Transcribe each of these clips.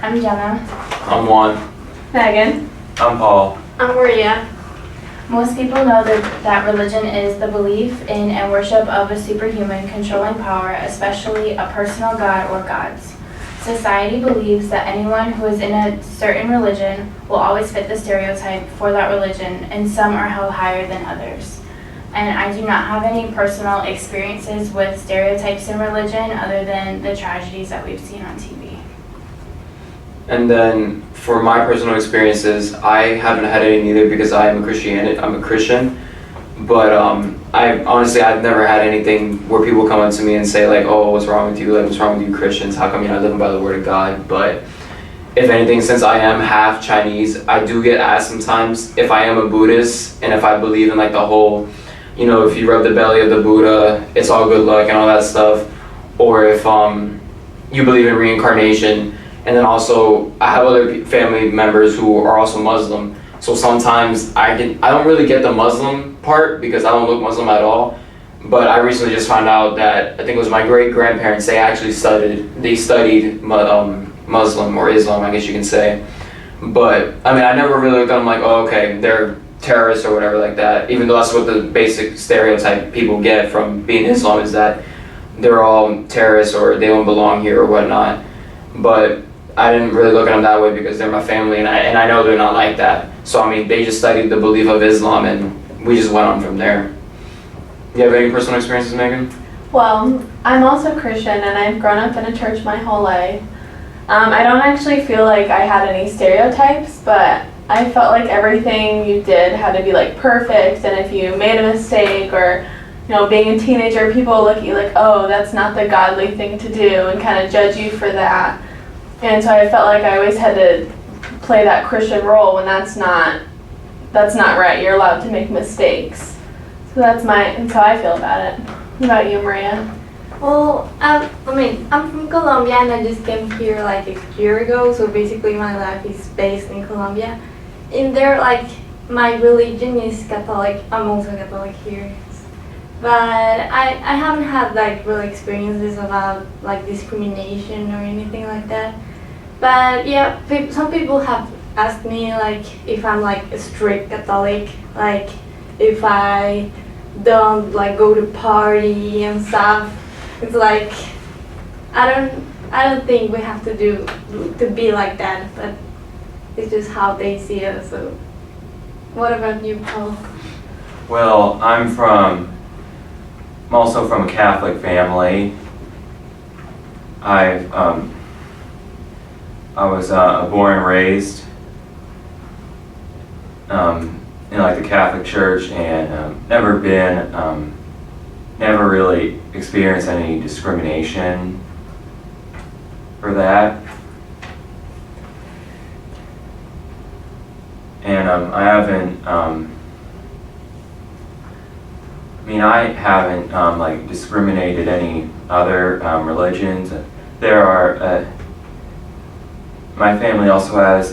I'm Jenna. I'm Juan. Megan. I'm Paul. I'm Maria. Most people know that religion is the belief in and worship of a superhuman controlling power, especially a personal god or gods. Society believes that anyone who is in a certain religion will always fit the stereotype for that religion, and some are held higher than others. And I do not have any personal experiences with stereotypes in religion other than the tragedies that we've seen on TV. And then for my personal experiences, I haven't had any either because I'm a Christian. But I've never had anything where people come up to me and say like, oh, what's wrong with you? Like, what's wrong with you Christians? How come you're not living by the word of God? But if anything, since I am half Chinese, I do get asked sometimes if I am a Buddhist and if I believe in like the whole, if you rub the belly of the Buddha, it's all good luck and all that stuff. Or if you believe in reincarnation. And then also, I have other family members who are also Muslim. So sometimes I don't really get the Muslim part because I don't look Muslim at all. But I recently just found out that I think it was my great-grandparents, they actually studied Muslim or Islam, I guess you can say. But I never really looked at them like, oh, okay, they're terrorists or whatever like that. Even though that's what the basic stereotype people get from being Islam is that they're all terrorists or they don't belong here or whatnot. But I didn't really look at them that way because they're my family and I know they're not like that. So they just studied the belief of Islam and we just went on from there. Do you have any personal experiences, Megan? Well, I'm also Christian and I've grown up in a church my whole life. I don't actually feel like I had any stereotypes, but I felt like everything you did had to be like perfect, and if you made a mistake or being a teenager, people look at you like, oh, that's not the godly thing to do, and kind of judge you for that. And so I felt like I always had to play that Christian role when that's not right. You're allowed to make mistakes. So that's how I feel about it. What about you, Maria? Well, I'm from Colombia and I just came here like a year ago, so basically my life is based in Colombia. In there, my religion is Catholic. I'm also Catholic here. But I haven't had real experiences about discrimination or anything like that. But yeah, some people have asked me if I'm a strict Catholic, if I don't go to party and stuff. It's I don't think we have to be like that, but it's just how they see us. So what about you, Paul? Well, I'm also from a Catholic family. I was born and raised in the Catholic Church and never really experienced any discrimination for that. And I haven't discriminated any other religions. There are my family also has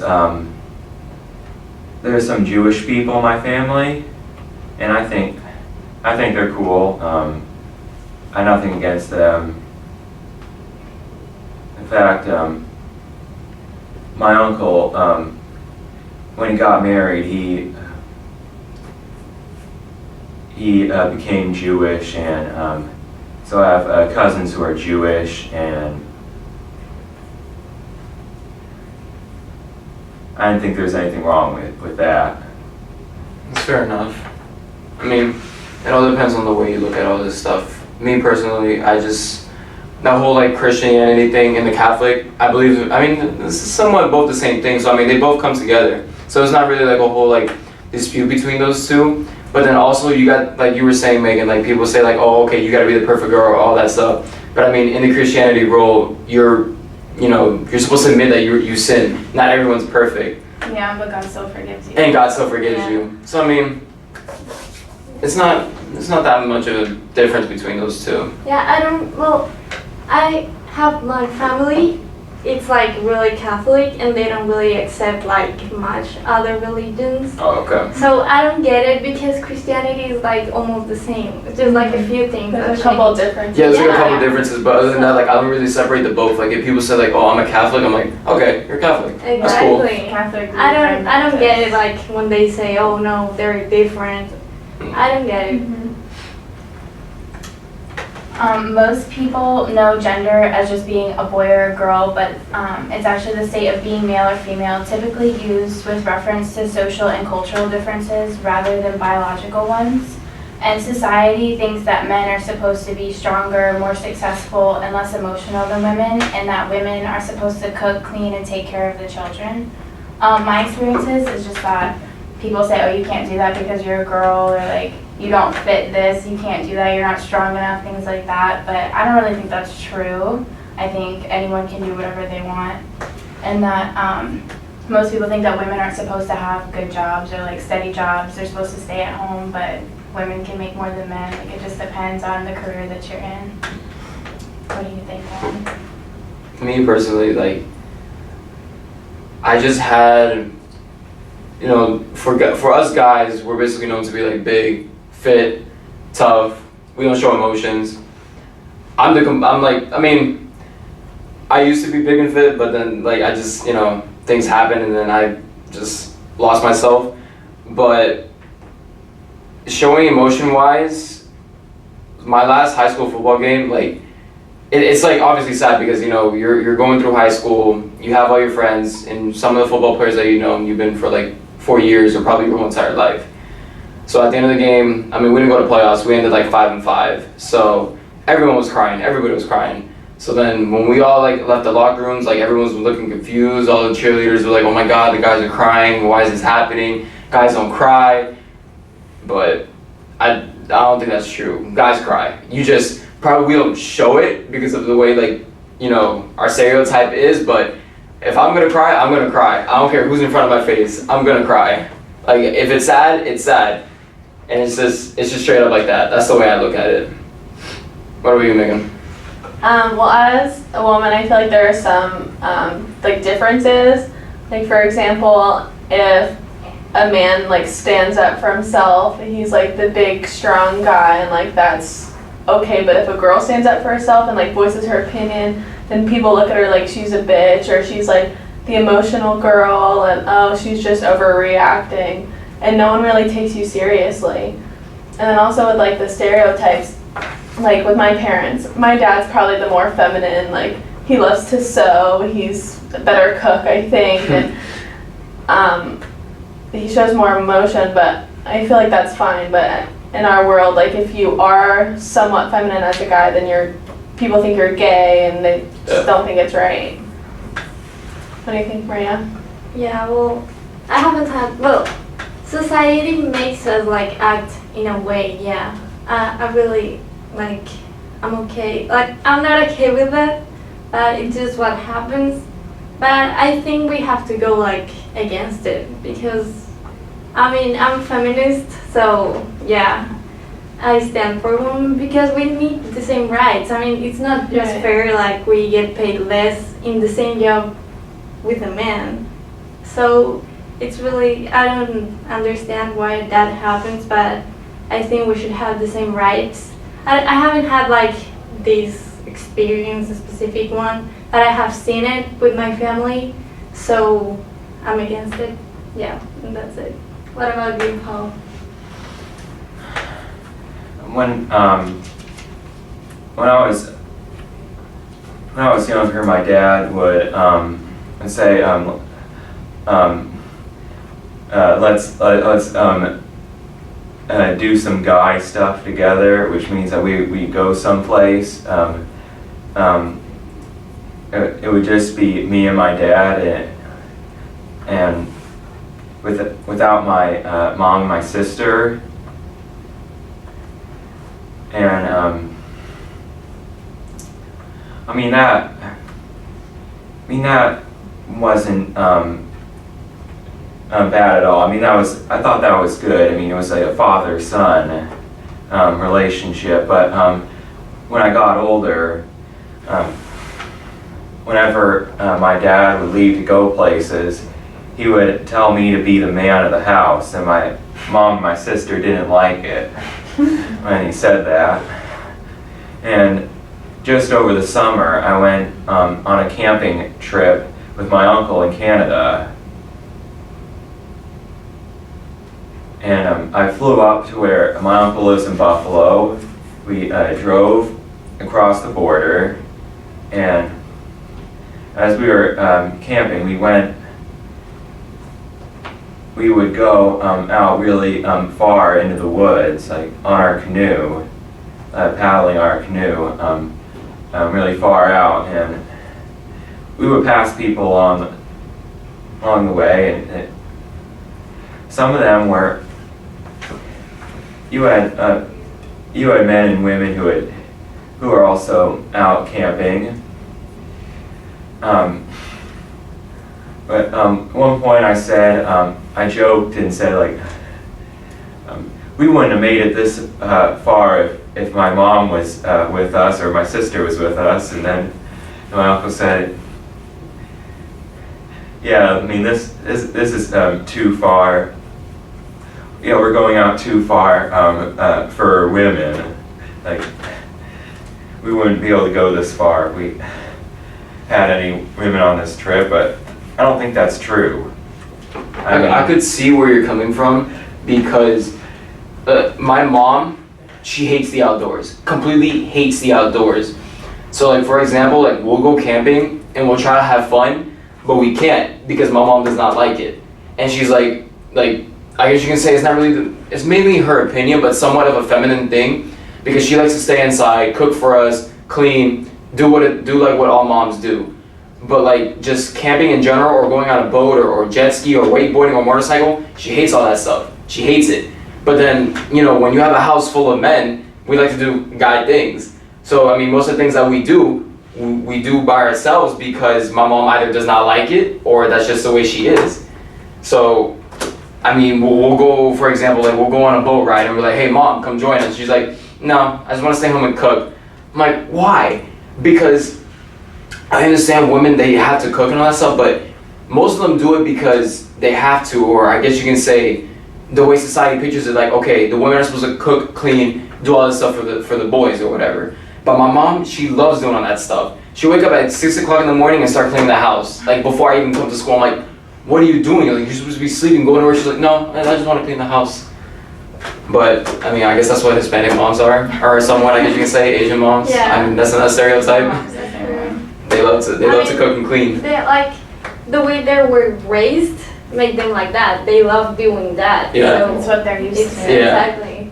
there's some Jewish people in my family, and I think they're cool. I have nothing against them. In fact, my uncle, when he got married, he became Jewish, and so I have cousins who are Jewish, and I don't think there's anything wrong with that. That's fair enough. It all depends on the way you look at all this stuff. Me personally, that whole Christianity thing and the Catholic, I believe, this is somewhat both the same thing, so they both come together. So it's not really a whole dispute between those two. But then also you got, you were saying, Megan, people say oh, okay, you gotta be the perfect girl, all that stuff. But in the Christianity role, you're supposed to admit that you sin. Not everyone's perfect. Yeah, but God still forgives you. And God still forgives you. So it's not that much of a difference between those two. Yeah, I have my family it's like really Catholic and they don't really accept like much other religions. Oh, okay. So I don't get it because Christianity is like almost the same. It's just like a few things. There's a that couple change. differences. Yeah, there's like a couple Yeah. differences, but other than that, like I don't really separate the both. Like if people say like, "Oh, I'm a Catholic," I'm like, "Okay, you're Catholic. That's cool." Exactly. Catholic. I don't get it like when they say, "Oh no, they're different." I don't get it. Most people know gender as just being a boy or a girl, but it's actually the state of being male or female, typically used with reference to social and cultural differences rather than biological ones. And society thinks that men are supposed to be stronger, more successful, and less emotional than women, and that women are supposed to cook, clean, and take care of the children. My experiences is just that people say, oh, you can't do that because you're a girl, or like, you don't fit this, you can't do that, you're not strong enough, things like that. But I don't really think that's true. I think anyone can do whatever they want. And that most people think that women aren't supposed to have good jobs or like steady jobs. They're supposed to stay at home, but women can make more than men. Like it just depends on the career that you're in. What do you think, Alan? Me personally, like, I just had, you know, for us guys, we're basically known to be like big, fit, tough. We don't show emotions. I mean, I used to be big and fit, but then like I just, you know, things happen and then I just lost myself. But showing emotion wise, my last high school football game, like it's like obviously sad because, you know, you're going through high school, you have all your friends, and some of the football players that you know, you've been for like 4 years or probably your whole entire life. So at the end of the game, I mean, we didn't go to playoffs. We ended like 5-5. So everyone was crying. Everybody was crying. So then when we all like left the locker rooms, like everyone was looking confused. All the cheerleaders were like, "Oh my God, the guys are crying. Why is this happening? Guys don't cry." But I don't think that's true. Guys cry. You just probably don't show it because of the way, like, you know, our stereotype is. But if I'm gonna cry, I'm gonna cry. I don't care who's in front of my face. I'm gonna cry. Like if it's sad, it's sad. And it's just straight up like that. That's the way I look at it. What about you, Megan? Well, as a woman, I feel like there are some like differences. Like for example, if a man like stands up for himself, he's like the big, strong guy, and like that's okay. But if a girl stands up for herself and like voices her opinion, then people look at her like she's a bitch, or she's like the emotional girl, and oh, she's just overreacting. And no one really takes you seriously. And then also with like the stereotypes, like with my parents, my dad's probably the more feminine, like he loves to sew, he's a better cook, I think, and he shows more emotion, but I feel like that's fine. But in our world, like if you are somewhat feminine as a guy, then people think you're gay and they just don't think it's right. What do you think, Maria? Yeah, well, I haven't had, society makes us like act in a way, yeah. I really, like, I'm okay. Like, I'm not okay with it, but it's just what happens. But I think we have to go like against it because, I mean, I'm feminist, so yeah, I stand for women because we need the same rights. I mean, it's not just fair like we get paid less in the same job with a man. So it's really, I don't understand why that happens, but I think we should have the same rights. I haven't had like this experience, a specific one, but I have seen it with my family, so I'm against it. Yeah, and that's it. What about you, Paul? When I was younger, my dad would say, let's do some guy stuff together, which means that we go someplace. It would just be me and my dad, and without my mom and my sister. And I mean that wasn't bad at all. I mean, I thought that was good. I mean, it was like a father-son relationship. But when I got older, whenever my dad would leave to go places, he would tell me to be the man of the house, and my mom and my sister didn't like it when he said that. And just over the summer, I went on a camping trip with my uncle in Canada. And I flew up to where my uncle lives in Buffalo. We drove across the border, and as we were camping, we would go out really far into the woods, like on our canoe, paddling our canoe really far out, and we would pass people along the way, and some of them were, you had men and women who are also out camping. But at one point I said, I joked and said, like, we wouldn't have made it this far if my mom was with us or my sister was with us. And then my uncle said, yeah, I mean, this is too far. Yeah, we're going out too far for women. Like, we wouldn't be able to go this far if we had any women on this trip, but I don't think that's true. I could see where you're coming from, because my mom, she hates the outdoors. Completely hates the outdoors. So like, for example, like, we'll go camping and we'll try to have fun, but we can't because my mom does not like it. And she's like I guess you can say it's not really it's mainly her opinion, but somewhat of a feminine thing, because she likes to stay inside, cook for us, clean, do like what all moms do. But like, just camping in general, or going on a boat, or jet ski, or wakeboarding, or motorcycle, she hates all that stuff. She hates it. But then, you know, when you have a house full of men, we like to do guy things. So I mean, most of the things that we do by ourselves, because my mom either does not like it, or that's just the way she is. So I mean, we'll go, for example, like, we'll go on a boat ride and we're like, hey mom, come join us. She's like, no, I just want to stay home and cook. I'm like, why? Because I understand women, they have to cook and all that stuff, but most of them do it because they have to, or I guess you can say the way society pictures it, like, okay, the women are supposed to cook, clean, do all this stuff for the boys or whatever. But my mom, she loves doing all that stuff. She'll wake up at 6 o'clock in the morning and start cleaning the house. Like, before I even come to school, I'm like, what are you doing? Like, you're supposed to be sleeping, going to work. She's like, no, I just want to clean the house. But I mean, I guess that's what Hispanic moms are, or somewhat, I guess you can say, Asian moms. Yeah. I mean, that's not a stereotype. They love to mean, cook and clean. They like the way they were raised make them like that. They love doing that. Yeah. So It's what they're used it's to. Yeah. exactly.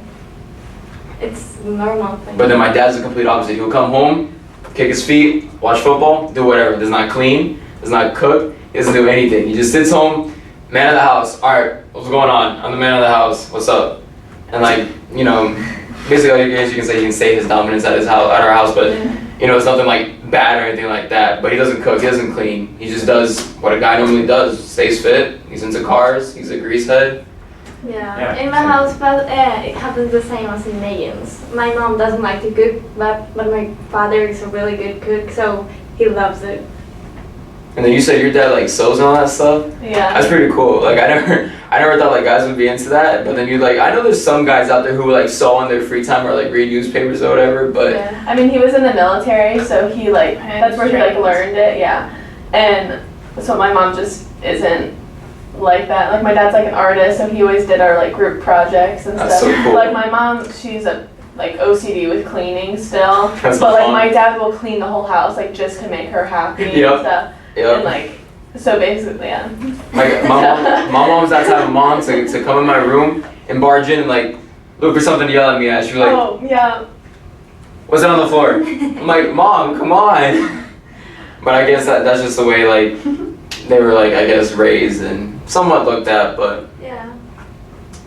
It's a normal thing. But then my dad's the complete opposite. He'll come home, kick his feet, watch football, do whatever. Does not clean, does not cook, he doesn't do anything. He just sits home, man of the house. All right, what's going on? I'm the man of the house. What's up? And like, you know, basically, I guess you can say he can say his dominance at his house, at our house, but you know, it's nothing like bad or anything like that. But he doesn't cook, he doesn't clean. He just does what a guy normally does. Stays fit. He's into cars. He's a greasehead. Yeah, in my house, but it happens the same as in Megan's. My mom doesn't like to cook, but my father is a really good cook, so he loves it. And then you said your dad like sews and all that stuff. Yeah. That's pretty cool. Like, I never thought like guys would be into that. But then you like, I know there's some guys out there who like sew on their free time or like read newspapers or whatever. But Yeah. I mean, he was in the military, so he like, that's where he like learned it, yeah. And so my mom just isn't like that. Like, my dad's like an artist, so he always did our like group projects and That's stuff. so cool. Like, my mom, she's a like OCD with cleaning still. That's but like fun. my dad will clean the whole house like just to make her happy Yep. and stuff. And yeah. like, so basically, yeah. My mom's that type of mom to come in my room and barge in and like look for something to yell at me at. She'd be like, Oh, yeah. what's it on the floor? I'm like, Mom, come on. But I guess that's just the way like they were like, I guess, raised and somewhat looked at, but